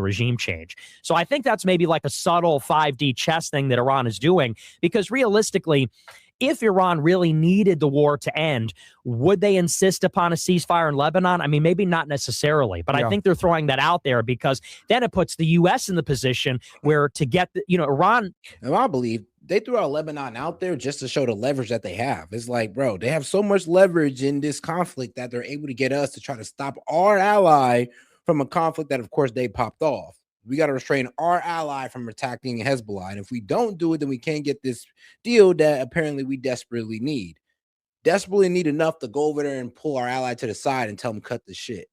regime change. So I think that's maybe like a subtle 5D chess thing that Iran is doing, because realistically, if Iran really needed the war to end, would they insist upon a ceasefire in Lebanon? I mean, maybe not necessarily, but I think they're throwing that out there because then it puts the U.S. in the position where to get, Iran. And I believe they threw out Lebanon out there just to show the leverage that they have. It's like, bro, they have so much leverage in this conflict that they're able to get us to try to stop our ally from a conflict that, of course, they popped off. We got to restrain our ally from attacking Hezbollah. And if we don't do it, then we can't get this deal that apparently we desperately need. Desperately need enough to go over there and pull our ally to the side and tell them cut the shit.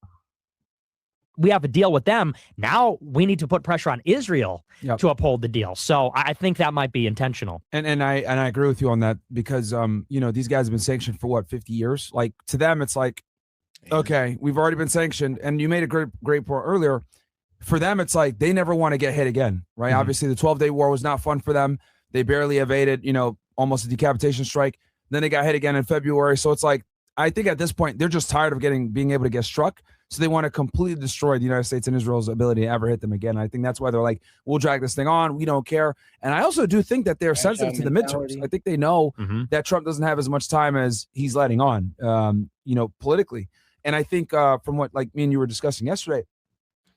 We have a deal with them. Now we need to put pressure on Israel to uphold the deal. So I think that might be intentional. And I agree with you on that because, these guys have been sanctioned for 50 years? Like to them, it's like, okay, we've already been sanctioned. And you made a great point earlier. For them, it's like they never want to get hit again, right? Mm-hmm. Obviously, the 12-day war was not fun for them. They barely evaded, almost a decapitation strike. Then they got hit again in February. So it's like, I think at this point, they're just tired of being able to get struck. So they want to completely destroy the United States and Israel's ability to ever hit them again. I think that's why they're like, we'll drag this thing on. We don't care. And I also do think that they're sensitive to the midterms. I think they know that Trump doesn't have as much time as he's letting on, politically. And I think from what like me and you were discussing yesterday,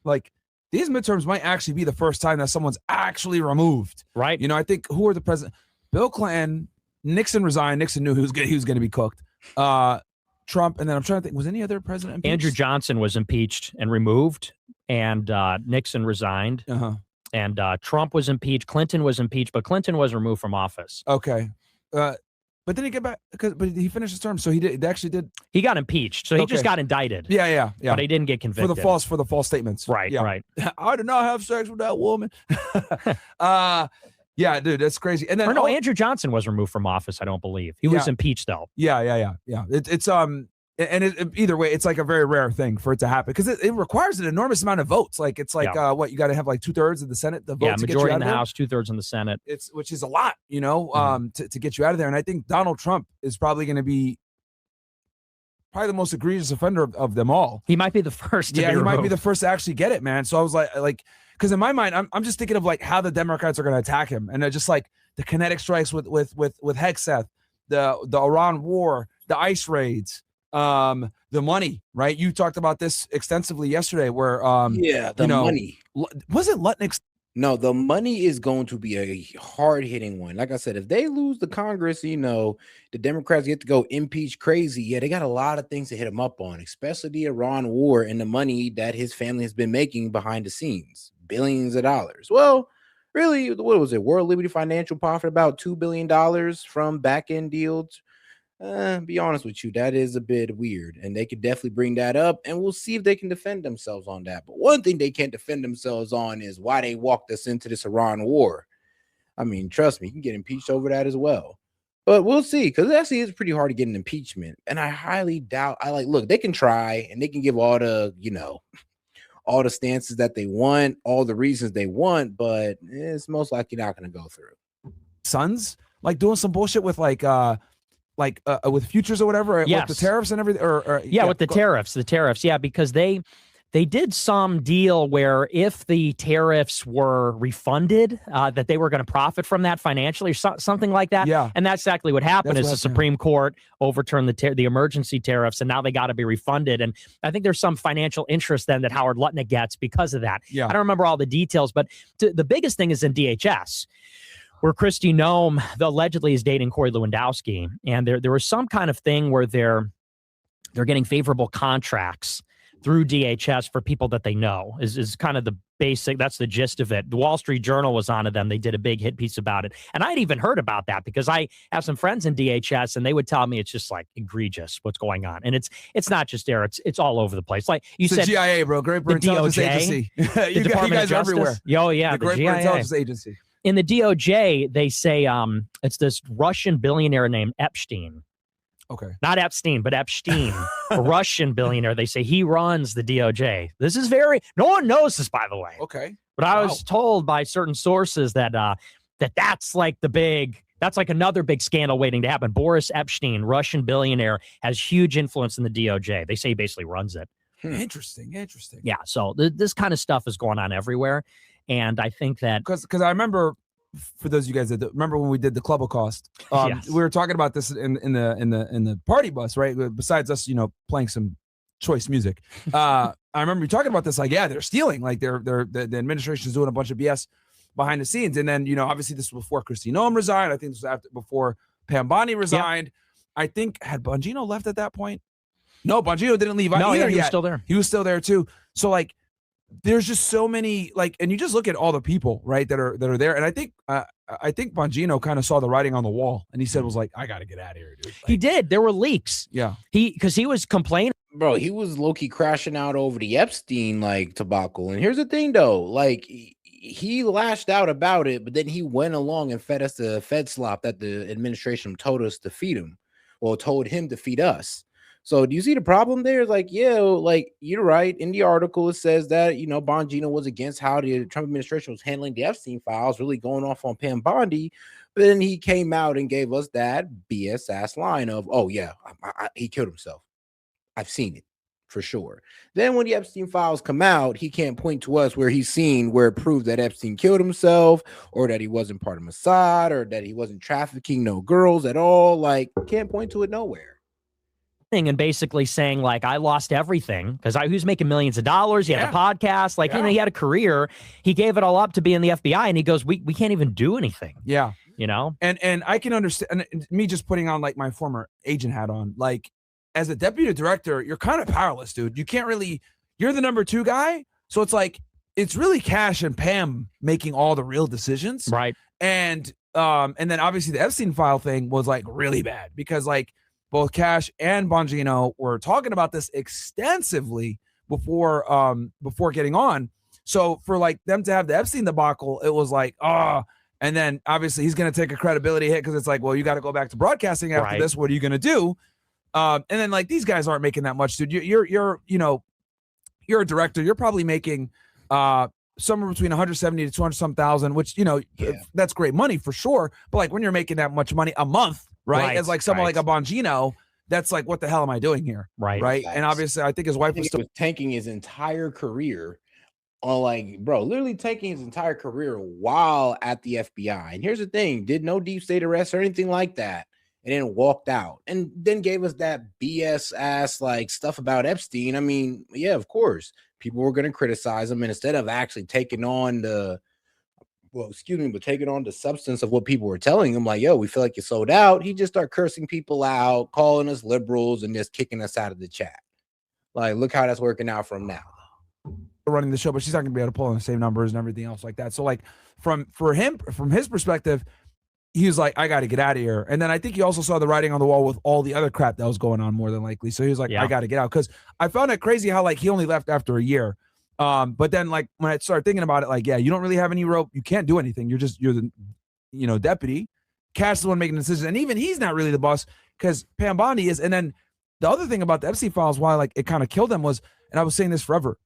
like, these midterms might actually be the first time that someone's actually removed. Right. I think who are the president? Bill Clinton, Nixon resigned. Nixon knew he was going to be cooked. Trump, and then I'm trying to think, was any other president impeached? Andrew Johnson was impeached and removed, and Nixon resigned. And Trump was impeached. Clinton was impeached, but Clinton was removed from office. Okay. But then he get back but he finished his term, so he actually did. He got impeached, so he just got indicted. Yeah. But he didn't get convicted for the false statements. Right. I did not have sex with that woman. Yeah, dude, that's crazy. And then Andrew Johnson was removed from office. I don't believe he was impeached though. Yeah. It's either way, it's like a very rare thing for it to happen because it requires an enormous amount of votes. Like it's like what you got to have like 2/3 of the Senate, the votes. Yeah, majority in the House, 2/3 in the Senate. Which is a lot, to get you out of there. And I think Donald Trump is probably going to be the most egregious offender of them all. He might be the first. He might be the first to actually get it, man. So I was like, because in my mind, I'm just thinking of like how the Democrats are going to attack him, and just like the kinetic strikes with Hegseth, the Iran war, the ICE raids. The money, right? You talked about this extensively yesterday where money. Was it Lutnick's? No, the money is going to be a hard-hitting one. Like I said, if they lose the Congress, the Democrats get to go impeach crazy. Yeah, they got a lot of things to hit them up on, especially the Iran war and the money that his family has been making behind the scenes, billions of dollars. Well, really, what was it? World Liberty Financial profit about $2 billion from back-end deals. Be honest with you, that is a bit weird, and they could definitely bring that up, and we'll see if they can defend themselves on that. But one thing they can't defend themselves on is why they walked us into this Iran war. I mean, trust me, you can get impeached over that as well. But we'll see, because it actually is pretty hard to get an impeachment, and I highly doubt. Look, they can try, and they can give all the, all the stances that they want, all the reasons they want, but it's most likely not going to go through. Sons, like doing some bullshit with with futures or whatever, yes. With the tariffs and everything, with the tariffs, because they did some deal where if the tariffs were refunded, that they were going to profit from that financially or something like that. Yeah, and that's exactly what happened. The Supreme Court overturned the emergency tariffs, and now they got to be refunded. And I think there's some financial interest then that Howard Lutnick gets because of that. Yeah, I don't remember all the details, but the biggest thing is in DHS. Where Kristi Noem allegedly is dating Corey Lewandowski, and there was some kind of thing where they're getting favorable contracts through DHS for people that they know is kind of the basic. That's the gist of it. The Wall Street Journal was onto them. They did a big hit piece about it, and I'd even heard about that because I have some friends in DHS, and they would tell me it's just like egregious what's going on, and it's not just there. It's all over the place. Like you said, the GIA, bro, Great Britain Intelligence Agency. The Department you guys of Justice. are everywhere. The Great Britain Intelligence Agency. In the DOJ, they say it's this Russian billionaire named Epstein. Okay. Not Epstein, but Epstein, a Russian billionaire. They say he runs the DOJ. This is no one knows this, by the way. Okay. But I was told by certain sources that that's like that's like another big scandal waiting to happen. Boris Epstein, Russian billionaire, has huge influence in the DOJ. They say he basically runs it. Interesting. Yeah. So this kind of stuff is going on everywhere. And I think that because I remember, for those of you guys that remember when we did the Club of Cost, yes. we were talking about this in the party bus, right? Besides us, playing some choice music. I remember we talking about this, like, yeah, they're stealing, like the administration's doing a bunch of BS behind the scenes. And then, obviously this was before Kristi Noem resigned. I think this was before Pam Bondi resigned. Yep. I think, had Bongino left at that point? No, Bongino didn't leave either. Yeah, he was still there. He was still there too. So like, there's just so many, like, and you just look at all the people, right, that are there. And I think Bongino kind of saw the writing on the wall, and he said, was like, I got to get out of here, dude. Like, he did. There were leaks. Yeah. Because he was complaining. Bro, he was low-key crashing out over the Epstein, like, debacle. And here's the thing, though. Like, he lashed out about it, but then he went along and fed us the Fed slop that the administration told us to feed him, or told him to feed us. So do you see the problem there? Like, yeah, like, you're right. In the article, it says that, Bongino was against how the Trump administration was handling the Epstein files, really going off on Pam Bondi. But then he came out and gave us that BS ass line of, oh, yeah, he killed himself. I've seen it for sure. Then when the Epstein files come out, he can't point to us where he's seen where it proved that Epstein killed himself, or that he wasn't part of Mossad, or that he wasn't trafficking no girls at all. Like, can't point to it nowhere. And basically saying, like, I lost everything because he was making millions of dollars. He had a podcast, like, he had a career. He gave it all up to be in the FBI, and he goes, we can't even do anything. Yeah. And I can understand, and me just putting on, like, my former agent hat on, like, as a deputy director, you're kind of powerless, dude. You can't really, you're the number 2 guy. So it's like, it's really Cash and Pam making all the real decisions. Right. And then obviously the Epstein file thing was, like, really bad because, like, both Cash and Bongino were talking about this extensively before getting on. So for, like, them to have the Epstein debacle, it was like, and then obviously he's going to take a credibility hit because it's like, well, you got to go back to broadcasting after this. What are you going to do? And then, like, these guys aren't making that much, dude. You're a director. You're probably making somewhere between 170 to 200 some thousand, which, that's great money for sure. But, like, when you're making that much money a month, right? As, like, someone like a Bongino, that's like, what the hell am I doing here? Right. And obviously I think his wife was tanking his entire career on, like, bro, literally taking his entire career while at the FBI. And here's the thing, did no deep state arrest or anything like that, and then walked out and then gave us that BS ass, like, stuff about Epstein. I mean, yeah, of course, people were going to criticize him. And instead of actually taking on taking on the substance of what people were telling him, like, yo, we feel like you sold out, he just started cursing people out, calling us liberals, and just kicking us out of the chat. Like, look how that's working out for him now. Running the show, but she's not going to be able to pull in the same numbers and everything else like that. So, like, from his perspective, he was like, I got to get out of here. And then I think he also saw the writing on the wall with all the other crap that was going on, more than likely. So he was like, I got to get out. Because I found it crazy how, like, he only left after a year. But then, like, when I started thinking about it, like, yeah, you don't really have any rope. You can't do anything. You're the, deputy. Cash is the one making the decisions. And even he's not really the boss because Pam Bondi is. And then the other thing about the Epstein files, why, like, it kind of killed them was, and I was saying this forever,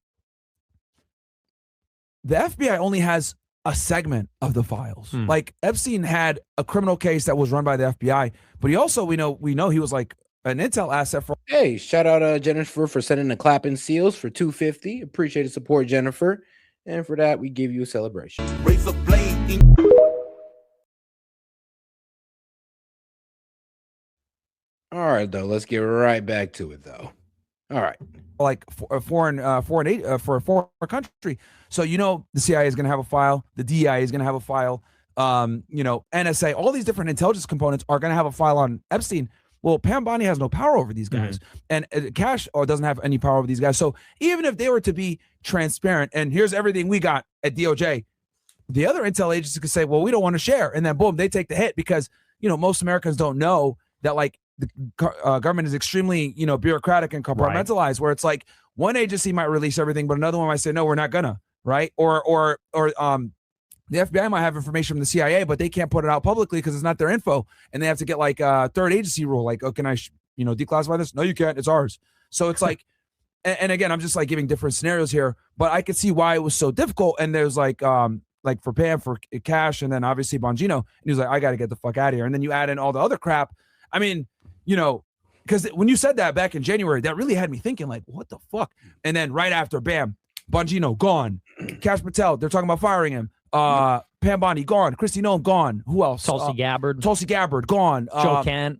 the FBI only has a segment of the files. Like, Epstein had a criminal case that was run by the FBI, but he also, we know he was, like, an intel asset for. Hey, shout out Jennifer for sending the clapping seals for $250. Appreciate the support, Jennifer. And for that, we give you a celebration. Raise a blade. All right, though. Let's get right back to it, though. All right. Like, for a foreign country. So, the CIA is going to have a file. The DEI is going to have a file. NSA, all these different intelligence components are going to have a file on Epstein. Well, Pam Bondi has no power over these guys, and Cash doesn't have any power over these guys. So even if they were to be transparent, and here's everything we got at DOJ, the other intel agencies could say, well, we don't want to share. And then boom, they take the hit because, most Americans don't know that, like, the government is extremely, bureaucratic and compartmentalized, where it's like one agency might release everything, but another one might say, no, we're not gonna, right? Or the FBI might have information from the CIA, but they can't put it out publicly because it's not their info. And they have to get, like, a third agency rule. Like, oh, can I, declassify this? No, you can't. It's ours. So it's like, and again, I'm just, like, giving different scenarios here, but I could see why it was so difficult. And there's, like for Pam, for Cash, and then obviously Bongino. And he was like, I got to get the fuck out of here. And then you add in all the other crap. I mean, because when you said that back in January, that really had me thinking, like, what the fuck? And then right after, bam, Bongino gone. Kash Patel, they're talking about firing him. Pam Bondi gone. Kristi Noem gone. Who else? Tulsi Gabbard. Tulsi Gabbard gone.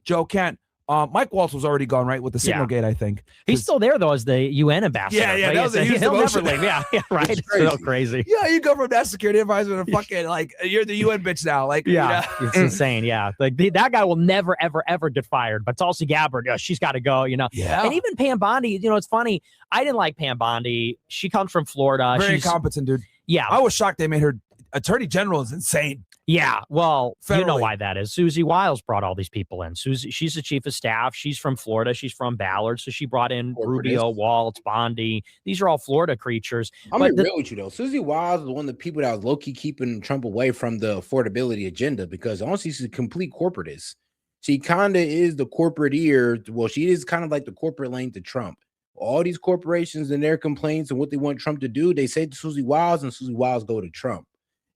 Joe Kent. Mike Waltz was already gone, right, with the Signal Gate, I think. He's still there, though, as the UN ambassador. Yeah, right? that was a huge He'll never demotion. leave. Yeah, right. It's so crazy. Yeah, you go from that security advisor to fucking, like, you're the UN bitch now. Like, yeah, it's insane. Yeah, like that guy will never, ever, ever get fired. But Tulsi Gabbard, she's got to go. Yeah. And even Pam Bondi, it's funny. I didn't like Pam Bondi. She comes from Florida. Very She's competent, dude. Yeah, I was shocked they made her attorney general. Is insane. Yeah, well, Federally. You know why that is. Susie Wiles brought all these people in. She's the chief of staff. She's from Florida. She's from Ballard. So she brought in Rubio, Waltz, Bondi. These are all Florida creatures. I'm going to be real with you, though. Susie Wiles was one of the people that was low-key keeping Trump away from the affordability agenda because honestly, she's a complete corporatist. She kind of is the corporate ear. Well, she is kind of like the corporate lane to Trump. All these corporations and their complaints and what they want Trump to do, they say to Susie Wiles, and Susie Wiles go to Trump.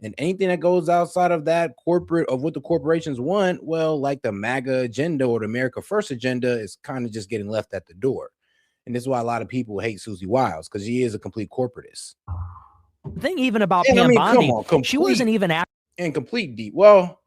And anything that goes outside of that corporate of what the corporations want, well, like the MAGA agenda or the America First agenda is kind of just getting left at the door. And this is why a lot of people hate Susie Wiles, because she is a complete corporatist. The thing even about Pam Bondi, she wasn't even in complete deep. Well,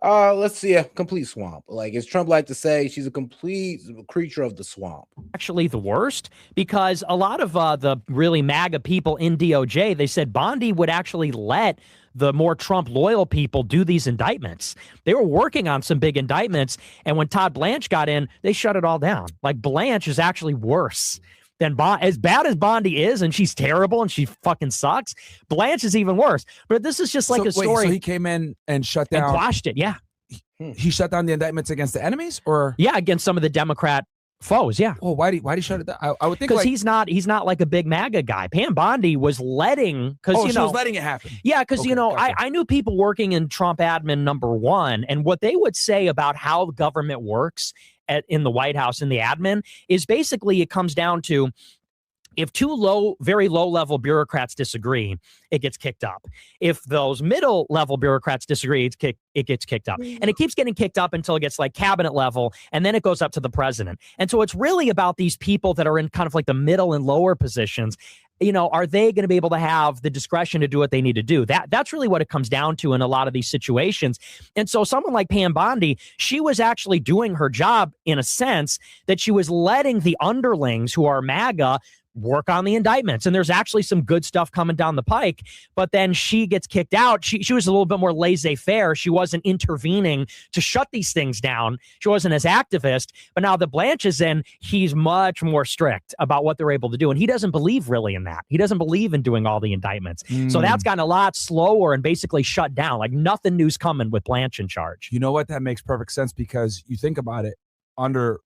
let's see, a complete swamp. Like as Trump like to say, she's a complete creature of the swamp. Actually the worst, because a lot of the really MAGA people in DOJ, they said Bondi would actually let the more Trump loyal people do these indictments. They were working on some big indictments, and when Todd Blanche got in, they shut it all down. Like Blanche is actually worse than as bad as Bondi is, and she's terrible and she fucking sucks. Blanche is even worse. But this is just like a story. So he came in and shut down and quashed it. Yeah. He shut down the indictments against the enemies, or against some of the Democrat foes. Yeah. Well, why did he shut it down? I would think because he's not like a big MAGA guy. Pam Bondi was letting she was letting it happen. Yeah, because gotcha. I knew people working in Trump admin #1, and what they would say about how the government works in the White House in the admin is basically it comes down to if two very low level bureaucrats disagree, it gets kicked up. If those middle level bureaucrats disagree, it gets kicked up. And it keeps getting kicked up until it gets like cabinet level, and then it goes up to the president. And so it's really about these people that are in kind of like the middle and lower positions. Are they going to be able to have the discretion to do what they need to do? That's really what it comes down to in a lot of these situations. And so someone like Pam Bondi, she was actually doing her job in a sense that she was letting the underlings who are MAGA work on the indictments. And there's actually some good stuff coming down the pike, but then she gets kicked out. She was a little bit more laissez-faire. She wasn't intervening to shut these things down. She wasn't as activist, but now that Blanche is in, he's much more strict about what they're able to do. And he doesn't believe really in that. He doesn't believe in doing all the indictments. So that's gotten a lot slower and basically shut down. Like nothing new's coming with Blanche in charge. You know what? That makes perfect sense because you think about it under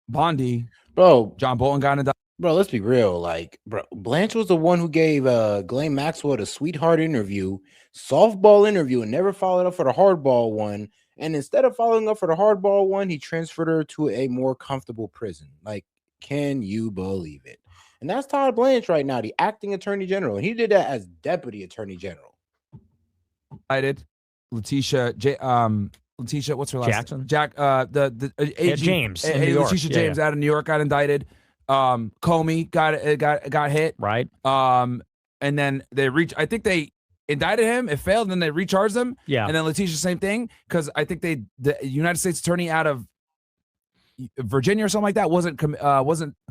Bondi, bro, John Bolton got indicted. Bro, let's be real. Like, bro, Blanche was the one who gave Ghislaine Maxwell the sweetheart interview, softball interview, and never followed up for the hardball one. And instead of following up for the hardball one, he transferred her to a more comfortable prison. Like, can you believe it? And that's Todd Blanche right now, the acting attorney general. And he did that as deputy attorney general. Letitia, what's her last Jackson? name? The AG, James in New York. Letitia James out of New York got indicted. Comey got hit. Right. And then I think they indicted him. It failed, and then they recharged him. Yeah. And then Letitia, same thing, because I think the United States attorney out of Virginia or something like that wasn't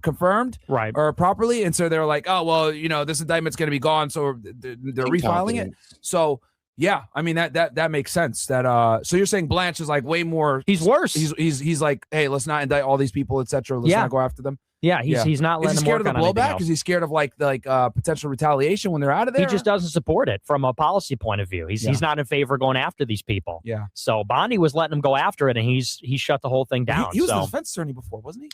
confirmed right or properly, and so they were like, oh well, this indictment's going to be gone, so they're refiling it. So yeah, I mean that makes sense. That so you're saying Blanche is like way more. He's worse. He's like, hey, let's not indict all these people, etc. Let's not go after them. Yeah, he's not letting them work on anything else. Is he scared of the blowback? Is he scared of like potential retaliation when they're out of there? He just doesn't support it from a policy point of view. He's not in favor of going after these people. Yeah. So Bondi was letting him go after it, and he shut the whole thing down. He was a defense attorney before, wasn't he?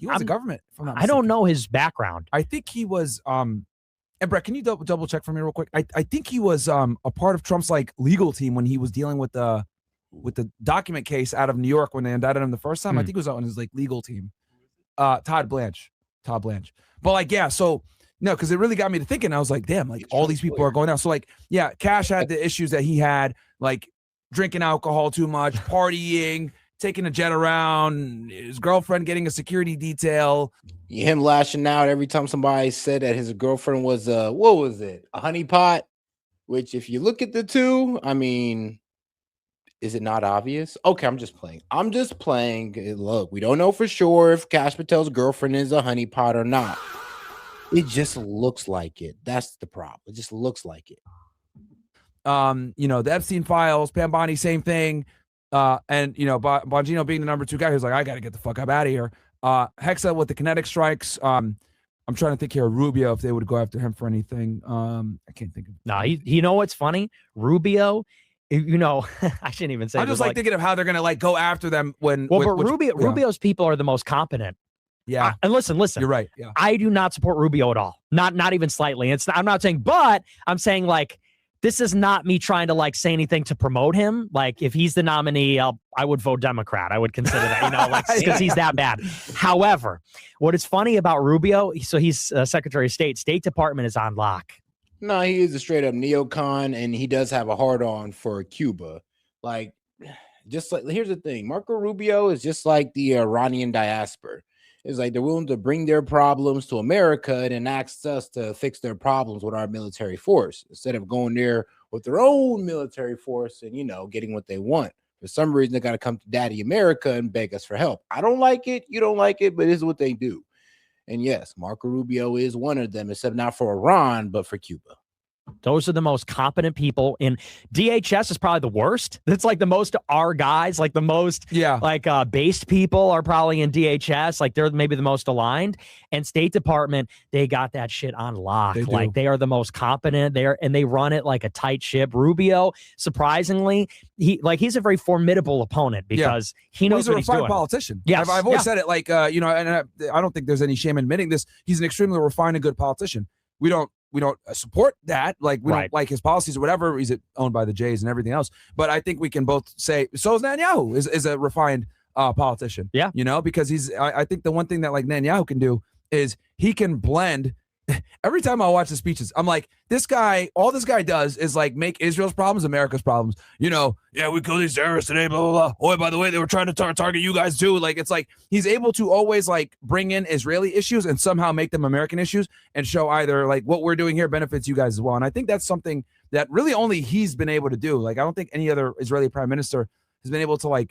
He was a government. I don't know his background. I think he was. And Brett, can you double check for me real quick? I think he was a part of Trump's like legal team when he was dealing with the document case out of New York when they indicted him the first time. I think it was on his like legal team. Todd Blanche. But like, yeah, so no, because it really got me to thinking. I was like, damn, like all these people are going out. So like, yeah, Cash had the issues that he had, like drinking alcohol too much, partying, taking a jet around, his girlfriend getting a security detail. Him lashing out every time somebody said that his girlfriend was what was it? A honeypot? Which, if you look at the two, I mean, is it not obvious? Okay, I'm just playing. Look, we don't know for sure if Kash Patel's girlfriend is a honeypot or not. It just looks like it. That's the problem. It just looks like it. The Epstein files, Pam Bondi, same thing. And Bongino being the number 2 guy who's like, I got to get the fuck up out of here. Hexa with the kinetic strikes. I'm trying to think here, Rubio, if they would go after him for anything. I can't think of. No, you know what's funny? Rubio, I shouldn't even say. I'm just thinking of how they're gonna go after them when. Rubio's people are the most competent. Yeah, and listen. You're right. Yeah, I do not support Rubio at all. Not even slightly. I'm not saying, but I'm saying this is not me trying to say anything to promote him. If he's the nominee, I would vote Democrat. I would consider that, because he's that bad. However, what is funny about Rubio, so he's Secretary of State. State Department is on lock. No, he is a straight up neocon, and he does have a hard on for Cuba. Here's the thing: Marco Rubio is just like the Iranian diaspora. It's like they're willing to bring their problems to America and then ask us to fix their problems with our military force instead of going there with their own military force and getting what they want. For some reason, they got to come to Daddy America and beg us for help. I don't like it. You don't like it, but this is what they do. And yes, Marco Rubio is one of them, except not for Iran, but for Cuba. Those are the most competent people in DHS is probably the worst. That's the most our guys, the most based people are probably in DHS. They're maybe the most aligned. And State Department, they got that shit on lock. They are the most competent there, and they run it like a tight ship. Rubio, surprisingly, he's a very formidable opponent because he knows what he's doing. He's a refined politician. Yes. I've always said it. And I don't think there's any shame in admitting this. He's an extremely refined and good politician. We don't support that. We don't like his policies or whatever. He's owned by the Jays and everything else. But I think we can both say, so is Netanyahu is a refined politician. Yeah. Because I think the one thing that Netanyahu can do is he can blend. Every time I watch the speeches, I'm like, all this guy does is make Israel's problems America's problems. We killed these terrorists today, blah, blah, blah. Oh, by the way, they were trying to target you guys too. It's he's able to always bring in Israeli issues and somehow make them American issues and show either what we're doing here benefits you guys as well. And I think that's something that really only he's been able to do. I don't think any other Israeli prime minister has been able to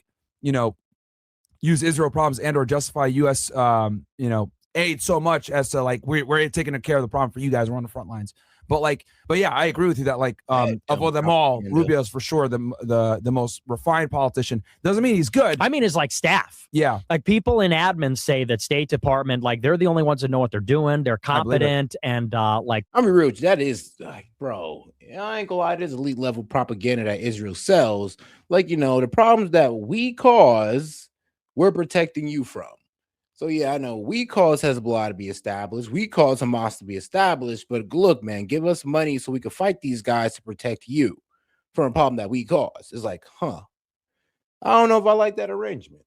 use Israel problems and or justify U.S. aid so much as to we're taking care of the problem for you guys. We're on the front lines. But yeah, I agree with you that of all them all, Rubio's for sure the most refined politician. Doesn't mean he's good. I mean, his staff. Yeah, people in admin say that State Department, they're the only ones that know what they're doing. They're competent and I mean, real. That is bro. I ain't gonna lie. There's elite level propaganda that Israel sells. The problems that we cause, we're protecting you from. So, yeah, I know we cause Hezbollah to be established. We cause Hamas to be established. But look, man, give us money so we can fight these guys to protect you from a problem that we cause. It's I don't know if I like that arrangement.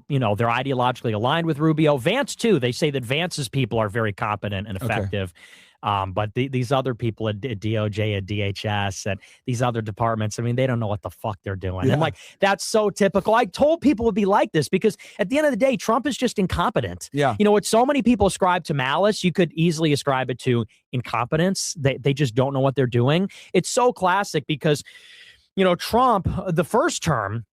They're ideologically aligned with Rubio. Vance, too. They say that Vance's people are very competent and effective. Okay. But these other people at DOJ, at DHS, and these other departments, I mean, they don't know what the fuck they're doing. Yeah. And that's so typical. I told people would be like this because at the end of the day, Trump is just incompetent. Yeah. What so many people ascribe to malice, you could easily ascribe it to incompetence. They just don't know what they're doing. It's so classic because, Trump, the first term,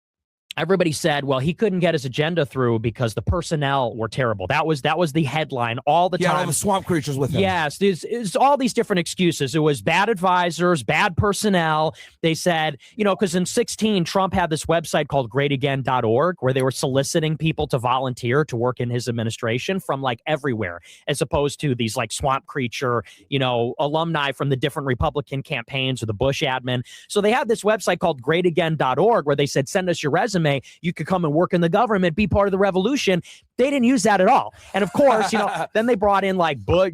everybody said, well, he couldn't get his agenda through because the personnel were terrible. That was the headline all the time. All the swamp creatures with him. Yes, there's all these different excuses. It was bad advisors, bad personnel. They said, because in 2016, Trump had this website called greatagain.org where they were soliciting people to volunteer to work in his administration from everywhere, as opposed to these swamp creature, alumni from the different Republican campaigns or the Bush admin. So they had this website called greatagain.org where they said, send us your resume. You could come and work in the government, be part of the revolution. They didn't use that at all. And of course, then they brought in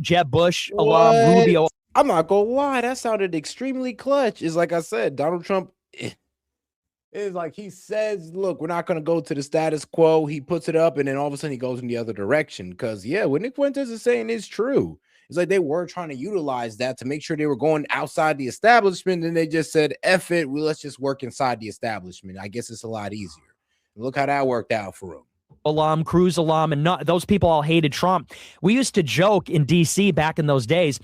Jeb Bush, alum, Rubio. I'm not gonna lie, that sounded extremely clutch. It's like I said, Donald Trump is he says, look, we're not gonna go to the status quo. He puts it up and then all of a sudden he goes in the other direction. Because what Nick Fuentes is saying is true. It's they were trying to utilize that to make sure they were going outside the establishment. And they just said, F it, let's just work inside the establishment. I guess it's a lot easier. Look how that worked out for him. Alum, Cruz alum, and those people all hated Trump. We used to joke in D.C. back in those days,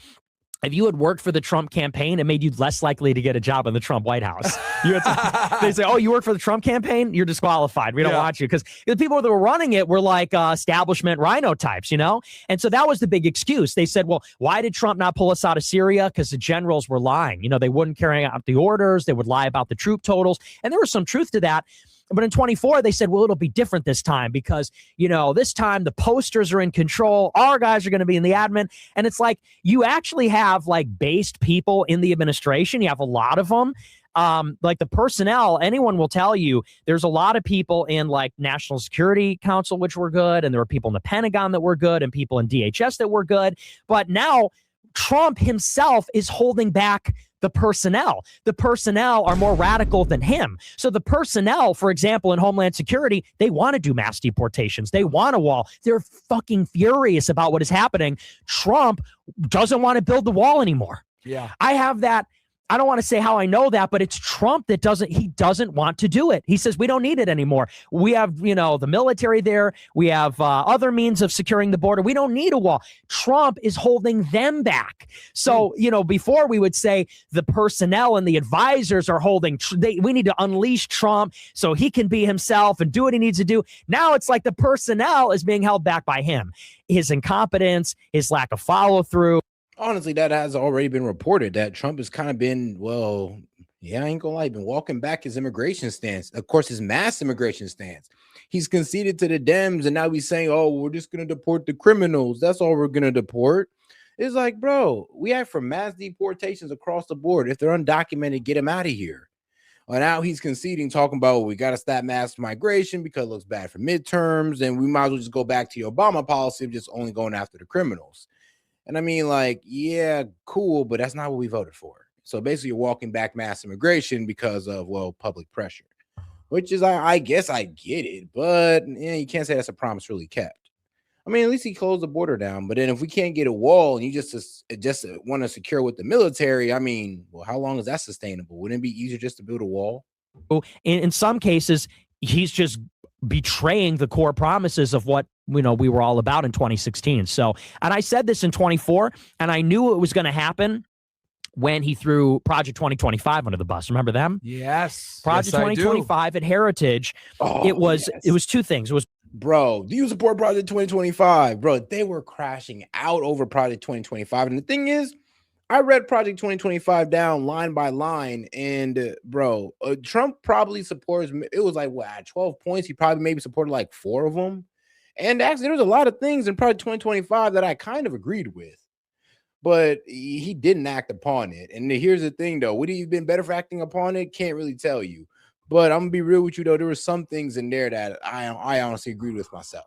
if you had worked for the Trump campaign, it made you less likely to get a job in the Trump White House. They say, oh, you work for the Trump campaign? You're disqualified. We don't want you. Because the people that were running it were like establishment rhino types, you know? And so that was the big excuse. They said, well, why did Trump not pull us out of Syria? Because the generals were lying. You know, they wouldn't carry out the orders. They would lie about the troop totals. And there was some truth to that. But in 24, they said, well, it'll be different this time because, you know, this time the posters are in control. Our guys are going to be in the admin. And it's like you actually have like based people in the administration. You have a lot of them. Like the personnel, anyone will tell you there's a lot of people in like National Security Council, which were good. And there were people in the Pentagon that were good and people in DHS that were good. But now Trump himself is holding back the personnel. The personnel are more radical than him. So the personnel, for example, in Homeland Security, they want to do mass deportations. They want a wall. They're fucking furious about what is happening. Trump doesn't want to build the wall anymore. Yeah. I have that. I don't want to say how I know that, but it's Trump that doesn't want to do it. He says, we don't need it anymore. We have, you know, the military there. We have other means of securing the border. We don't need a wall. Trump is holding them back. So, you know, before we would say the personnel and the advisors are holding, we need to unleash Trump so he can be himself and do what he needs to do. Now it's like the personnel is being held back by him. His incompetence, his lack of follow through. Honestly, that has already been reported that Trump has kind of been, well, yeah, I ain't gonna lie, been walking back his immigration stance. Of course, his mass immigration stance. He's conceded to the Dems, and now he's saying, oh, we're just gonna deport the criminals. That's all we're gonna deport. It's like, bro, we act for mass deportations across the board. If they're undocumented, get them out of here. Well, now he's conceding, talking about, well, we got to stop mass migration because it looks bad for midterms, and we might as well just go back to the Obama policy of just only going after the criminals. And I mean, like, yeah, cool, but that's not what we voted for. So basically, you're walking back mass immigration because of, well, public pressure, which is, I guess I get it, but yeah, you can't say that's a promise really kept. I mean, at least he closed the border down. But then if we can't get a wall and you just want to secure with the military, I mean, well, how long is that sustainable? Wouldn't it be easier just to build a wall? In some cases, he's just betraying the core promises of what, you know, we were all about in 2016. So, and I said this in 24, and I knew it was going to happen when he threw Project 2025 under the bus. Remember them? Yes. Project 2025 at Heritage. Oh, it was two things. It was, bro, do you support Project 2025? Bro, they were crashing out over Project 2025. And the thing is, I read Project 2025 down line by line, and bro, Trump probably supports, it was like, what, at 12 points, he probably maybe supported like 4 of them. And actually, there was a lot of things in Project 2025 that I kind of agreed with, but he didn't act upon it. And here's the thing, though. Would he have been better for acting upon it? Can't really tell you. But I'm going to be real with you, though. There were some things in there that I honestly agreed with myself.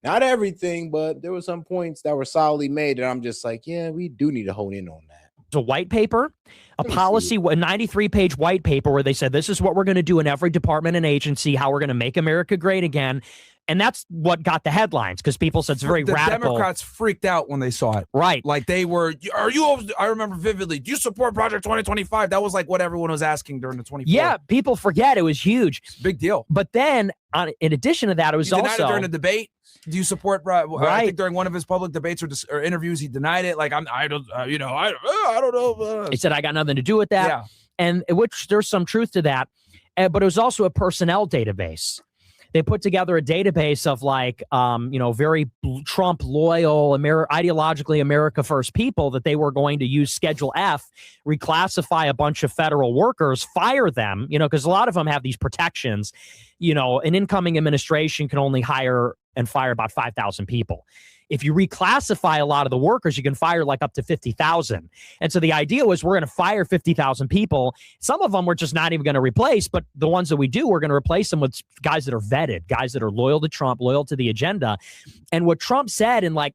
Not everything, but there were some points that were solidly made that I'm just like, yeah, we do need to hone in on that. a white paper, a 93-page white paper where they said, this is what we're going to do in every department and agency, how we're going to make America great again. And that's what got the headlines, because people said it's very radical. The Democrats freaked out when they saw it. Right. Like they were, I remember vividly, do you support Project 2025? That was like what everyone was asking during the 24. Yeah, people forget it was huge. It's a big deal. But then, in addition to that, it was denied also... it during the debate. Do you support, right? I think during one of his public debates or interviews, he denied it. Like, I don't know. He said, I got nothing to do with that. Yeah. And which there's some truth to that. But it was also a personnel database. They put together a database of like, very Trump loyal, ideologically America first people that they were going to use Schedule F, reclassify a bunch of federal workers, fire them, because a lot of them have these protections. An incoming administration can only hire and fire about 5,000 people. If you reclassify a lot of the workers, you can fire like up to 50,000. And so the idea was we're going to fire 50,000 people. Some of them we're just not even going to replace, but the ones that we do, we're going to replace them with guys that are vetted, guys that are loyal to Trump, loyal to the agenda. And what Trump said in like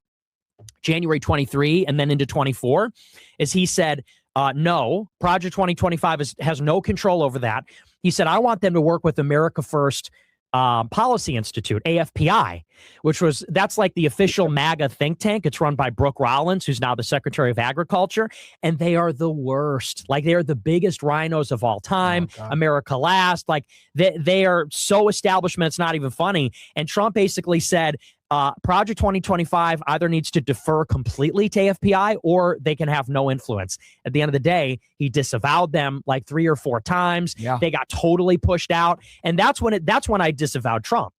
January 23 and then into 24 is he said, no, Project 2025 has no control over that. He said, I want them to work with America First Policy Institute, AFPI, that's like the official MAGA think tank. It's run by Brooke Rollins, who's now the Secretary of Agriculture, and they are the worst. Like, they are the biggest rhinos of all time. America last. Like, they are so establishment, it's not even funny. And Trump basically said, Project 2025 either needs to defer completely to AFPI or they can have no influence. At the end of the day, he disavowed them like 3 or 4 times. Yeah. They got totally pushed out. And that's when I disavowed Trump.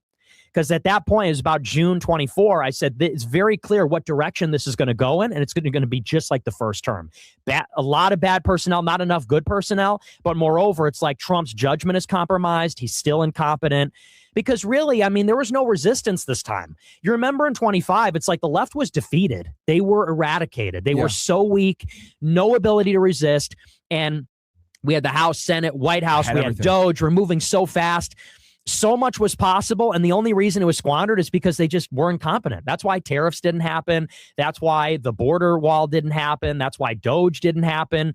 Because at that point, it was about June 24, I said, it's very clear what direction this is going to go in, and it's going to be just like the first term. A lot of bad personnel, not enough good personnel, but moreover, it's like Trump's judgment is compromised. He's still incompetent. Because really, I mean, there was no resistance this time. You remember in 25, it's like the left was defeated. They were eradicated. They were so weak, no ability to resist. And we had the House, Senate, White House, we had Doge. We're moving so fast. So much was possible, and the only reason it was squandered is because they just were incompetent. That's why tariffs didn't happen. That's why the border wall didn't happen. That's why Doge didn't happen.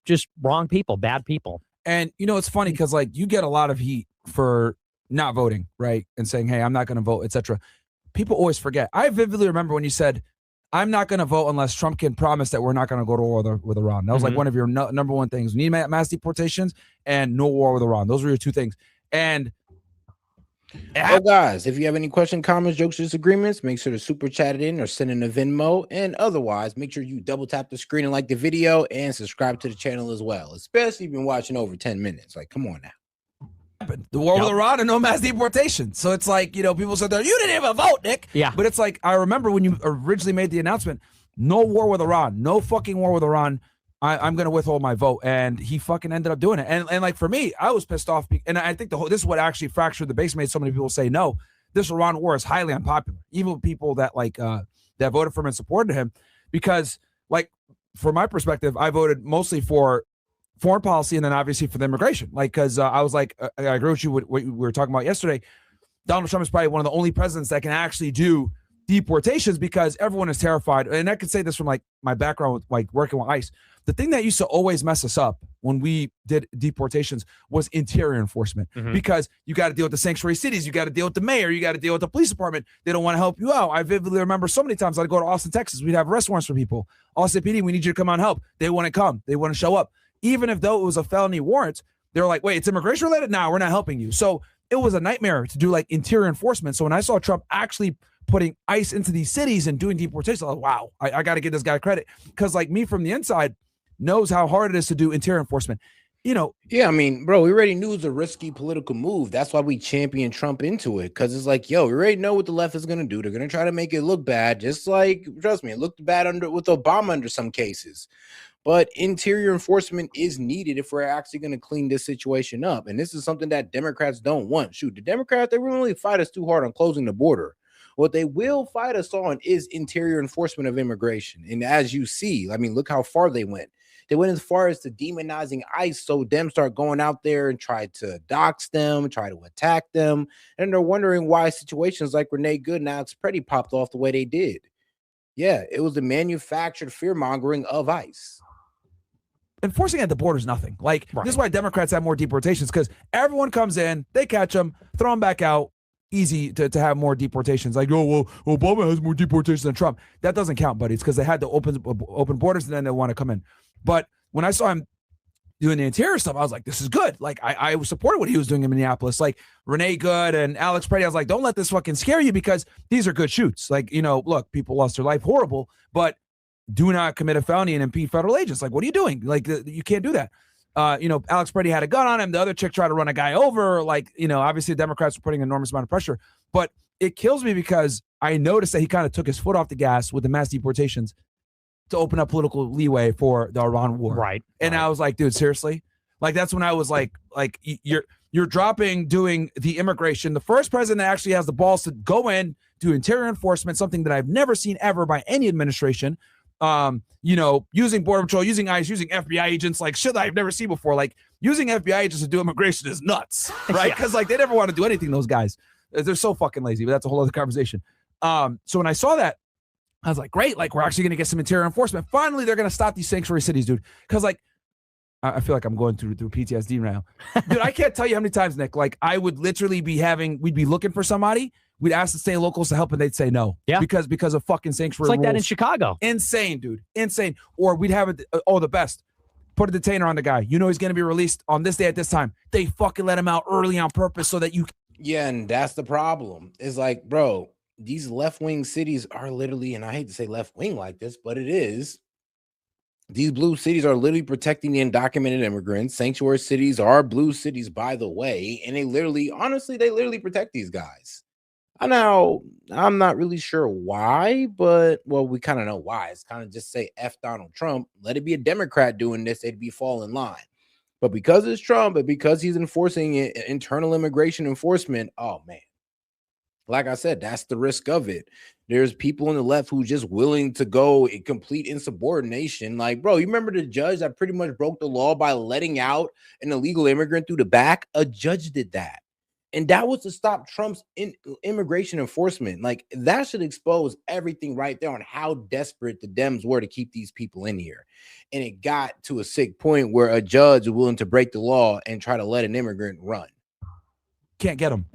Just wrong people, bad people. And, it's funny because, like, you get a lot of heat for not voting, right? And saying, hey, I'm not going to vote, etc. People always forget. I vividly remember when you said, I'm not going to vote unless Trump can promise that we're not going to go to war with Iran. That was like one of your number one things. We need mass deportations and no war with Iran. Those were your 2 things. And guys, if you have any questions, comments, jokes, disagreements, make sure to super chat it in or send in a Venmo. And otherwise, make sure you double tap the screen and like the video and subscribe to the channel as well, especially if you've been watching over 10 minutes. Like, come on now. The war with Iran and no mass deportation. So it's like, people said that you didn't even vote, Nick. Yeah. But it's like, I remember when you originally made the announcement, no war with Iran, no fucking war with Iran. I'm going to withhold my vote. And he fucking ended up doing it. And like, for me, I was pissed off. And I think this is what actually fractured the base, made so many people say no. This Iran war is highly unpopular, even with people that that voted for him and supported him. Because, like, from my perspective, I voted mostly for foreign policy and then obviously for the immigration. Like, because I was like, I agree with you what we were talking about yesterday. Donald Trump is probably one of the only presidents that can actually do deportations because everyone is terrified. And I could say this from like my background with like working with ICE. The thing that used to always mess us up when we did deportations was interior enforcement, because you got to deal with the sanctuary cities. You got to deal with the mayor. You got to deal with the police department. They don't want to help you out. I vividly remember so many times I'd go to Austin, Texas. We'd have arrest warrants for people. Austin PD, we need you to come on help. They want to come. They want to show up. Even if though it was a felony warrant, they're like, wait, it's immigration related? No, we're not helping you. So it was a nightmare to do like interior enforcement. So when I saw Trump actually putting ICE into these cities and doing deportations, I was like, wow, I got to give this guy credit. Because like me from the inside knows how hard it is to do interior enforcement. Yeah, I mean, bro, we already knew it was a risky political move. That's why we championed Trump into it, because it's like, yo, we already know what the left is going to do. They're going to try to make it look bad, just like, trust me, it looked bad with Obama under some cases. But interior enforcement is needed if we're actually going to clean this situation up. And this is something that Democrats don't want. Shoot, the Democrats, they really fight us too hard on closing the border. What they will fight us on is interior enforcement of immigration. And as you see, I mean, look how far they went. They went as far as to demonizing ICE, so them start going out there and try to dox them, try to attack them. And they're wondering why situations like Renee Good and Alex Pretty popped off the way they did. Yeah, it was the manufactured fear-mongering of ICE. Enforcing at the border is nothing. Like, This is why Democrats have more deportations, because everyone comes in, they catch them, throw them back out. Easy to have more deportations. Like, oh, well, Obama has more deportations than Trump. That doesn't count, buddy. It's because they had to open borders and then they want to come in. But when I saw him doing the interior stuff, I was like, this is good. Like, I supported what he was doing in Minneapolis. Like, Renee Good and Alex Pretty, I was like, don't let this fucking scare you, because these are good shoots. Like, look, people lost their life, horrible, but do not commit a felony and impede federal agents. Like, what are you doing? Like, you can't do that. Alex Pretty had a gun on him. The other chick tried to run a guy over. Like, obviously the Democrats were putting an enormous amount of pressure. But it kills me because I noticed that he kind of took his foot off the gas with the mass deportations to open up political leeway for the Iran war. Right. And I was like, dude, seriously? Like, that's when I was like you're dropping doing the immigration. The first president that actually has the balls to go in, do interior enforcement, something that I've never seen ever by any administration. Using Border Patrol, using ICE, using FBI agents, like shit that I've never seen before. Like, using FBI agents to do immigration is nuts, right? Because like they never want to do anything, those guys. They're so fucking lazy, but that's a whole other conversation. So when I saw that, I was like, great, like we're actually going to get some interior enforcement. Finally, they're going to stop these sanctuary cities, dude. Because like I feel like I'm going through PTSD now. Dude, I can't tell you how many times, Nick, like I would literally we'd be looking for somebody. We'd ask the state locals to help and they'd say no. Yeah. Because of fucking sanctuary It's like rules. that in Chicago. Insane, dude. Insane. Or we'd have the best. Put a detainer on the guy. You know he's going to be released on this day at this time. They fucking let him out early on purpose so that you. Yeah, and that's the problem. It's like, bro, these left-wing cities are literally, and I hate to say left-wing like this, but it is. These blue cities are literally protecting the undocumented immigrants. Sanctuary cities are blue cities, by the way, and they literally protect these guys. Now, I'm not really sure why, but, well, we kind of know why. It's kind of just say F Donald Trump. Let it be a Democrat doing this, they'd be fall in line. But because it's Trump, and because he's enforcing internal immigration enforcement, oh, man. Like I said, that's the risk of it. There's people on the left who just willing to go in complete insubordination. Like, bro, you remember the judge that pretty much broke the law by letting out an illegal immigrant through the back? A judge did that. And that was to stop Trump's immigration enforcement. Like, that should expose everything right there on how desperate the Dems were to keep these people in here. And it got to a sick point where a judge was willing to break the law and try to let an immigrant run. Can't get him.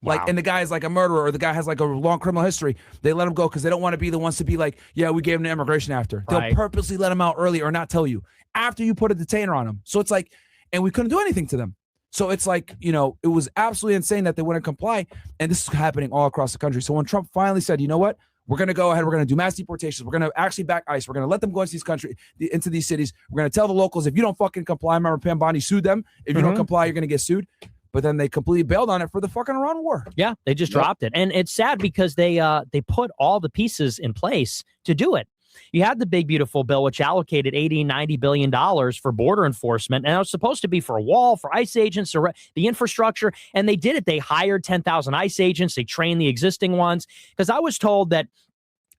Like, Wow. and the guy is like a murderer, or the guy has like a long criminal history. They let him go because they don't want to be the ones to be like, yeah, we gave him the immigration after. Right. They'll purposely let him out early or not tell you after you put a detainer on him. So it's like, and we couldn't do anything to them. So it's like, you know, it was absolutely insane that they wouldn't comply. And this is happening all across the country. So when Trump finally said, you know what, we're going to go ahead, we're going to do mass deportations, we're going to actually back ICE, we're going to let them go into these cities, we're going to tell the locals, if you don't fucking comply, remember Pam Bondi sued them. If you don't comply, you're going to get sued. But then they completely bailed on it for the fucking Iran war. Yeah, they just dropped it. And it's sad because they put all the pieces in place to do it. You had the big, beautiful bill, which allocated $80-90 billion for border enforcement. And it was supposed to be for a wall, for ICE agents, the infrastructure. And they did it. They hired 10,000 ICE agents. They trained the existing ones. Because I was told that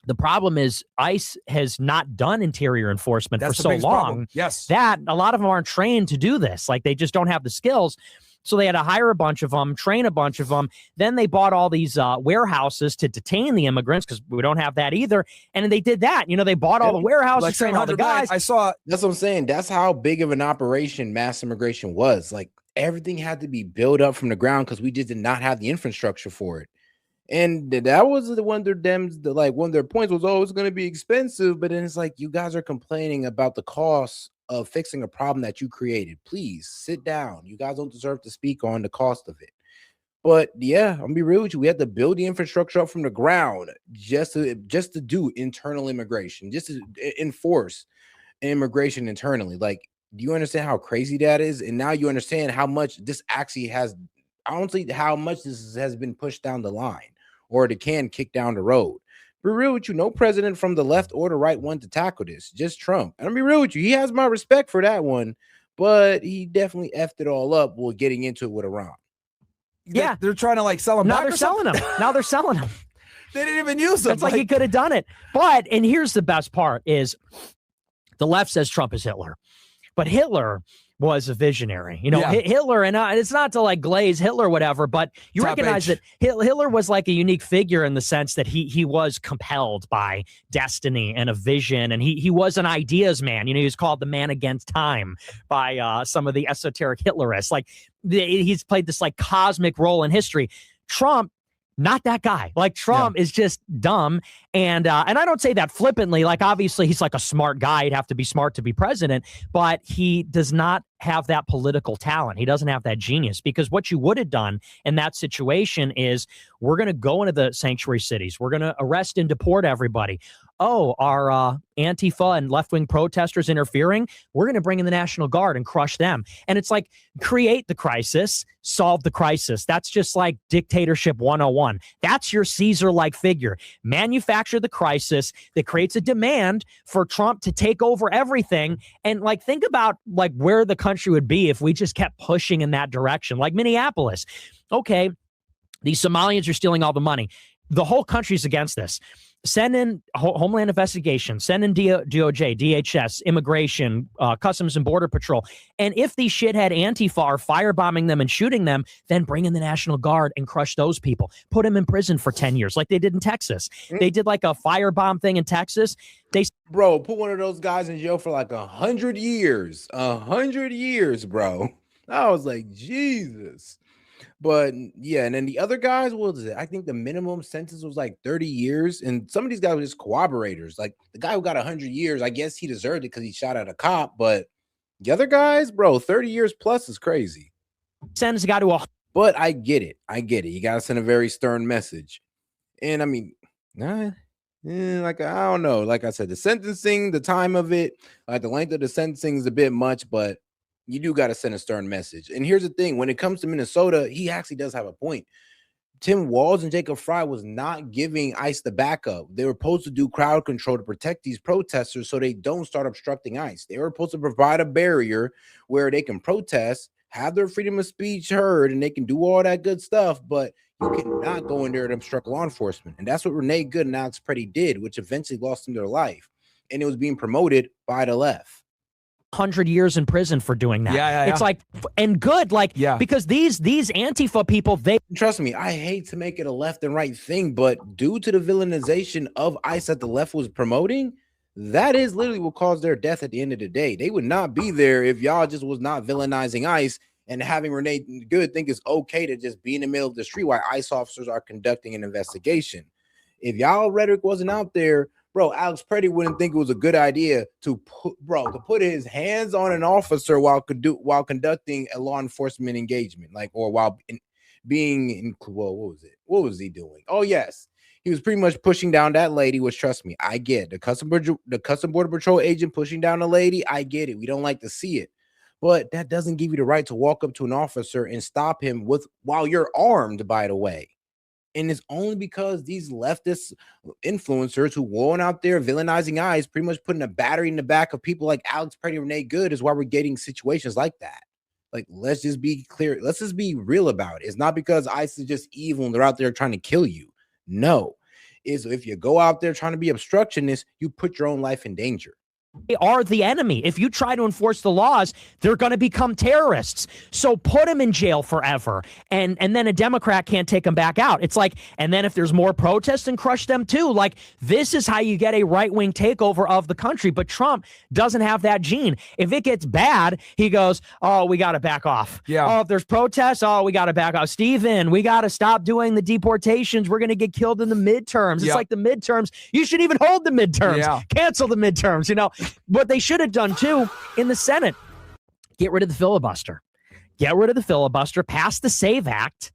the problem is ICE has not done interior enforcement for so long. Problem. Yes. That a lot of them aren't trained to do this. Like, they just don't have the skills. So they had to hire a bunch of them, train a bunch of them. Then they bought all these warehouses to detain the immigrants because we don't have that either. And they did that. You know, they bought all the warehouses, like trained all the guys. I saw. That's what I'm saying. That's how big of an operation mass immigration was. Like, everything had to be built up from the ground because we just did not have the infrastructure for it. And that was one of their Dems, one of their points was, oh, it's going to be expensive. But then it's like, you guys are complaining about the cost of fixing a problem that you created. Please sit down. You guys don't deserve to speak on the cost of it. But yeah, I'm gonna be real with you. We had to build the infrastructure up from the ground just to do internal immigration, just to enforce immigration internally. Like, do you understand how crazy that is? And now you understand how much this actually has, honestly, how much this has been pushed down the line, or the can kick down the road. Be real with you, no president from the left or the right wanted to tackle this, just Trump. And I'll be real with you, he has my respect for that one, but he definitely effed it all up while getting into it with Iran. Yeah. They're trying to like sell them. Now they're selling them. Now they're selling them. They didn't even use them. It's like he could have done it. But, and here's the best part is the left says Trump is Hitler, but Hitler was a visionary, you know. Yeah. Hitler, and it's not to like glaze Hitler, whatever, but you Top recognize H. that Hitler was like a unique figure in the sense that he was compelled by destiny and a vision, and he was an ideas man. You know, he was called the man against time by some of the esoteric Hitlerists. Like, he's played this like cosmic role in history. Trump, not that guy. Like, Trump is just dumb. And I don't say that flippantly. Like, obviously, he's like a smart guy. He'd have to be smart to be president. But he does not have that political talent. He doesn't have that genius. Because what you would have done in that situation is, we're going to go into the sanctuary cities. We're going to arrest and deport everybody. Oh, our Antifa and left-wing protesters interfering? We're going to bring in the National Guard and crush them. And it's like, create the crisis, solve the crisis. That's just like dictatorship 101. That's your Caesar-like figure. Manufacture the crisis that creates a demand for Trump to take over everything. And like, think about like where the country would be if we just kept pushing in that direction. Like Minneapolis. Okay, these Somalians are stealing all the money. The whole country's against this. Send in Homeland Investigation, send in DOJ, DHS, Immigration, Customs and Border Patrol. And if these shithead Antifa are firebombing them and shooting them, then bring in the National Guard and crush those people. Put them in prison for 10 years like they did in Texas. They did like a firebomb thing in Texas. They Bro, put one of those guys in jail for like 100 years. 100 years, bro. I was like, Jesus. But yeah, and then the other guys, what was it? I think the minimum sentence was like 30 years. And some of these guys were just cooperators. Like the guy who got 100 years, I guess he deserved it because he shot at a cop. But the other guys, bro, 30 years plus is crazy. Sentence got to a. But I get it. I get it. You got to send a very stern message. And I mean, like, I don't know. Like I said, the sentencing, the time of it, like the length of the sentencing is a bit much, but you do got to send a stern message. And here's the thing. When it comes to Minnesota, he actually does have a point. Tim Walz and Jacob Fry was not giving ICE the backup. They were supposed to do crowd control to protect these protesters so they don't start obstructing ICE. They were supposed to provide a barrier where they can protest, have their freedom of speech heard, and they can do all that good stuff, but you cannot go in there and obstruct law enforcement. And that's what Renee Good and Alex Petty did, which eventually lost them their life. And it was being promoted by the left. 100 years in prison for doing that. Yeah. It's like, and good, like, because these Antifa people, they trust me, I hate to make it a left and right thing, but due to the villainization of ICE that the left was promoting, that is literally what caused their death at the end of the day. They would not be there if y'all just was not villainizing ICE and having Renee Good think it's okay to just be in the middle of the street while ICE officers are conducting an investigation. If y'all rhetoric wasn't out there, bro, Alex Petty wouldn't think it was a good idea to put his hands on an officer while conducting a law enforcement engagement, like, or while being in, well, what was he doing? Oh yes, he was pretty much pushing down that lady. Which, trust me, I get the Custom Border Patrol agent pushing down a lady. I get it. We don't like to see it, but that doesn't give you the right to walk up to an officer and stop him while you're armed, by the way. And it's only because these leftist influencers who going out there villainizing ICE, pretty much putting a battery in the back of people like Alex Petty and Renee Good, is why we're getting situations like that. Like, let's just be clear. Let's just be real about it. It's not because ICE is just evil and they're out there trying to kill you. No. It's if you go out there trying to be obstructionist, you put your own life in danger. They are the enemy. If you try to enforce the laws, they're going to become terrorists. So put them in jail forever. And then a Democrat can't take them back out. It's like, and then if there's more protests, then crush them too. Like, this is how you get a right-wing takeover of the country. But Trump doesn't have that gene. If it gets bad, he goes, oh, we got to back off. Yeah. Oh, if there's protests, oh, we got to back off. Steven, we got to stop doing the deportations. We're going to get killed in the midterms. It's like the midterms. You should even hold the midterms. Yeah. Cancel the midterms, you know. What they should have done, too, in the Senate, get rid of the filibuster. Get rid of the filibuster, pass the SAVE Act.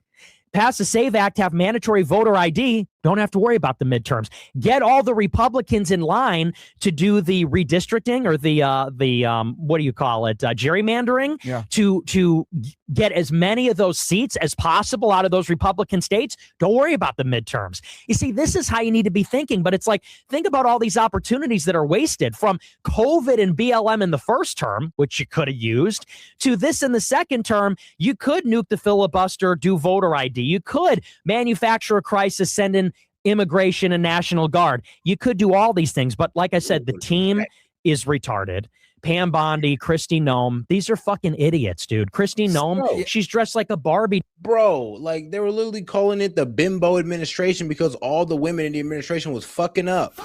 Pass the SAVE Act, have mandatory voter ID. Don't have to worry about the midterms. Get all the Republicans in line to do the redistricting or the what do you call it? Gerrymandering to get as many of those seats as possible out of those Republican states. Don't worry about the midterms. You see, this is how you need to be thinking. But it's like, think about all these opportunities that are wasted, from COVID and BLM in the first term, which you could have used, to this in the second term. You could nuke the filibuster, do voter ID. You could manufacture a crisis, send in immigration and National Guard. You could do all these things. But like I said, the team is retarded. Pam Bondi, Kristi Noem, these are fucking idiots, dude. Kristi Noem, she's dressed like a Barbie. Bro, like, they were literally calling it the bimbo administration because all the women in the administration was fucking up.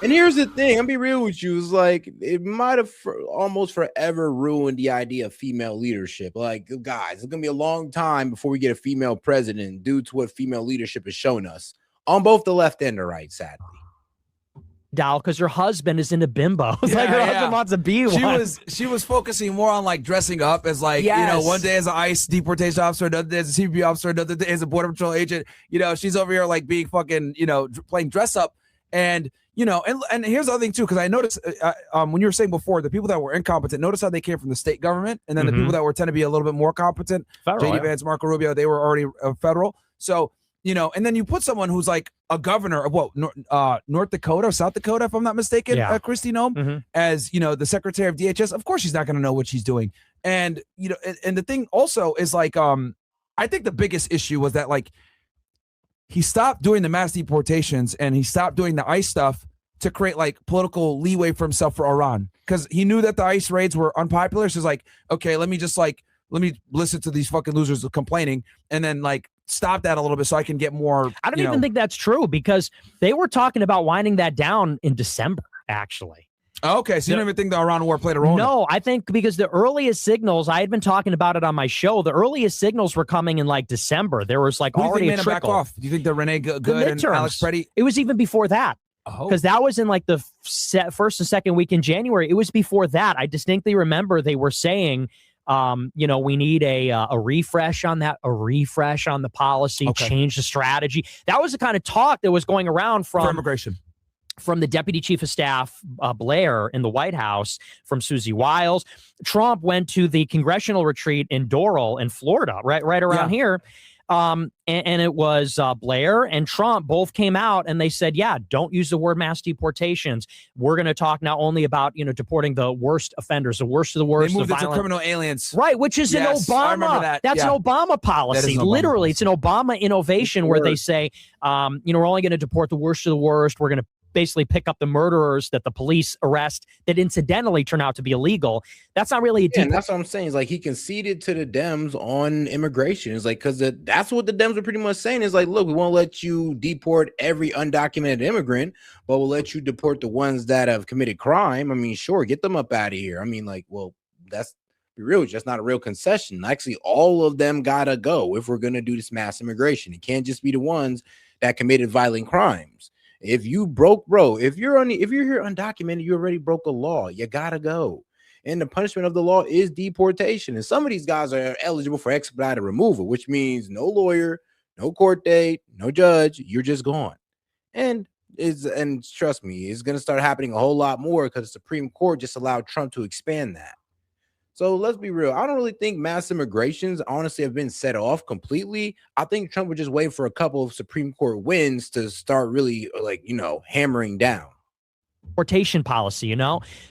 And here's the thing, I'll be real with you, it's like, it might have almost forever ruined the idea of female leadership. Like, guys, it's gonna be a long time before we get a female president due to what female leadership has shown us on both the left and the right, sadly. Doll, because her husband is into bimbo. It's like her husband wants to be one. She was focusing more on like dressing up as like, you know, one day as an ICE deportation officer, another day as a CBP officer, another day as a Border Patrol agent. You know, she's over here like being fucking, you know, playing dress up. And, you know, and here's the other thing too, because I noticed when you were saying before, the people that were incompetent, notice how they came from the state government, and then the people that were tend to be a little bit more competent, J.D. Vance, Marco Rubio, they were already federal. So, you know, and then you put someone who's like a governor of North Dakota or South Dakota, if I'm not mistaken, Kristi Noem, as, you know, the secretary of DHS. Of course, she's not going to know what she's doing. And, you know, and the thing also is like, I think the biggest issue was that, like, he stopped doing the mass deportations and he stopped doing the ICE stuff to create like political leeway for himself for Iran, because he knew that the ICE raids were unpopular. So he's like, okay, let me listen to these fucking losers complaining and then like stop that a little bit so I can get more. I don't even think that's true, because they were talking about winding that down in December. actually. Okay, so you don't even think the Iran war played a role in it? No, I think because the earliest signals, I had been talking about it on my show, the earliest signals were coming in like December. There was like already a trickle. Back off? Do you think that Renee Good and Alex Preddy? It was even before that. Because that was in like the first and second week in January. It was before that. I distinctly remember they were saying, we need a refresh on that, a refresh on the policy, change the strategy. That was the kind of talk that was going around for immigration. From the deputy chief of staff, Blair, in the White House, from Susie Wiles. Trump went to the congressional retreat in Doral in Florida, right around here. And it was Blair and Trump both came out and they said, yeah, don't use the word mass deportations. We're going to talk now only about, deporting the worst offenders, the worst of the worst. They moved it to criminal aliens. Right, which is an Obama. I remember that. That's an Obama policy. Literally, it's an Obama innovation where they say, we're only going to deport the worst of the worst. We're going to basically pick up the murderers that the police arrest that incidentally turn out to be illegal. That's not really a and that's what I'm saying. Is like he conceded to the Dems on immigration. It's like, because that's what the Dems are pretty much saying is like, look, we won't let you deport every undocumented immigrant, but we'll let you deport the ones that have committed crime. I mean, sure, get them up out of here. I mean, like, well, that's be real. It's just not a real concession. Actually, all of them gotta go if we're gonna do this mass immigration. It can't just be the ones that committed violent crimes. If you broke, if you're here undocumented, you already broke a law. You gotta go. And the punishment of the law is deportation. And some of these guys are eligible for expedited removal, which means no lawyer, no court date, no judge. You're just gone. And trust me, it's gonna start happening a whole lot more because the Supreme Court just allowed Trump to expand that. So let's be real. I don't really think mass immigrations honestly have been set off completely. I think Trump would just wait for a couple of Supreme Court wins to start really hammering down. Deportation policy,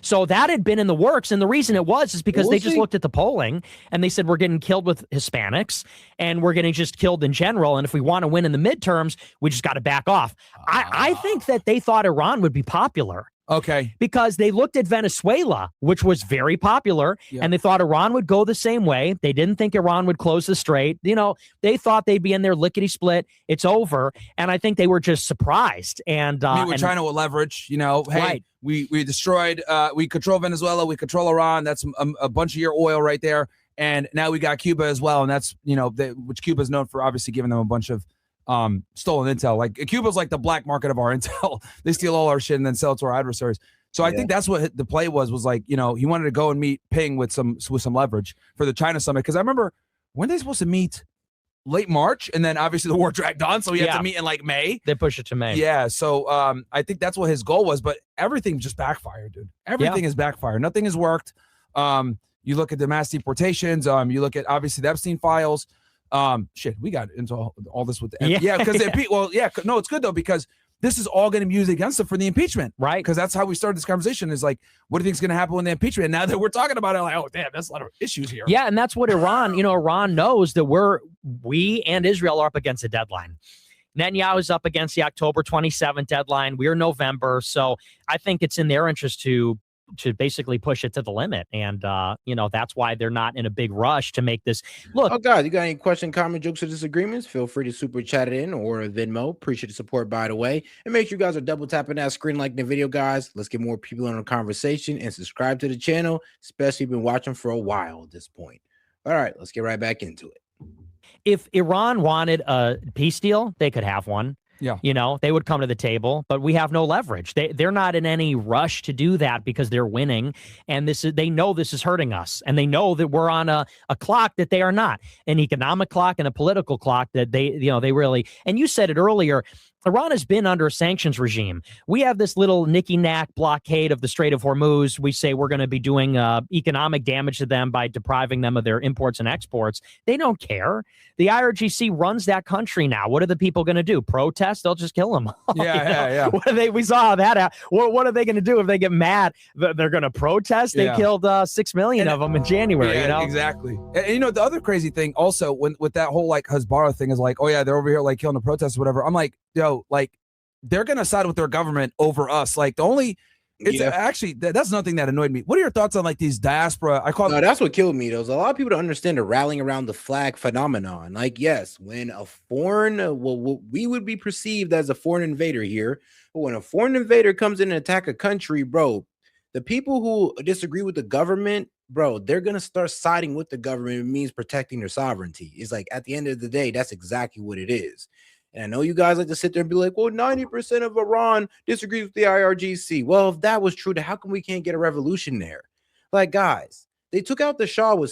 So that had been in the works. And the reason it was is because they just looked at the polling and they said, we're getting killed with Hispanics and we're getting just killed in general. And if we want to win in the midterms, we just got to back off. I think that they thought Iran would be popular. Okay. Because they looked at Venezuela, which was very popular, and they thought Iran would go the same way. They didn't think Iran would close the strait. They thought they'd be in there lickety-split. It's over. And I think they were just surprised. And we're trying to leverage, hey, right. we destroyed, we control Venezuela, we control Iran. That's a bunch of your oil right there. And now we got Cuba as well. And that's, which Cuba is known for obviously giving them a bunch of stolen intel. Like Cuba's like the black market of our intel. They steal all our shit and then sell it to our adversaries. So I think that's what the play was like, he wanted to go and meet Ping with some leverage for the China summit. Because I remember, when they supposed to meet? Late March, and then obviously the war dragged on, so we had to meet in like May. They pushed it to May. Yeah, so I think that's what his goal was, but everything just backfired, dude. Everything is backfired. Nothing has worked. You look at the mass deportations. You look at obviously the Epstein files. We got into all this with the because no, it's good though, because this is all going to be used against them for the impeachment, right? Because that's how we started this conversation. Is like, what do you think is going to happen with the impeachment? And now that we're talking about it, like, oh damn, that's a lot of issues here. Yeah, and that's what Iran. Iran knows that we and Israel are up against a deadline. Netanyahu is up against the October 27th deadline. We're November, so I think it's in their interest to basically push it to the limit. And, that's why they're not in a big rush to make this. Look. Oh, guys, you got any question, comment, jokes, or disagreements? Feel free to super chat it in or Venmo. Appreciate the support, by the way. And make sure you guys are double tapping that screen, like the video, guys. Let's get more people in the conversation and subscribe to the channel, especially if you've been watching for a while at this point. All right, let's get right back into it. If Iran wanted a peace deal, they could have one. Yeah. They would come to the table, but we have no leverage. They're not in any rush to do that because they're winning. And they know this is hurting us. And they know that we're on a clock that they are not, an economic clock and a political clock that they really, and you said it earlier, Iran has been under a sanctions regime. We have this little nicky-knack blockade of the Strait of Hormuz. We say we're going to be doing economic damage to them by depriving them of their imports and exports. They don't care. The IRGC runs that country now. What are the people going to do? Protest? They'll just kill them. Yeah. We saw that. What are they going to do if they get mad? They're going to protest? They killed 6 million of them in January. Exactly. And the other crazy thing also with that whole like Hezbollah thing is like, oh yeah, they're over here like killing the protests or whatever. I'm like, like they're gonna side with their government over us. Like the only It's actually that's nothing that annoyed me. What are your thoughts on like these diaspora? No, that's what killed me. Though, a lot of people don't understand the rallying around the flag phenomenon. Like, yes, when a foreign, we would be perceived as a foreign invader here, but when a foreign invader comes in and attack a country, bro, the people who disagree with the government, bro, they're gonna start siding with the government. It means protecting their sovereignty. It's like at the end of the day, that's exactly what it is. And I know you guys like to sit there and be like, well, 90% of Iran disagrees with the IRGC. Well, if that was true, then how come we can't get a revolution there? Like, guys, they took out the Shah with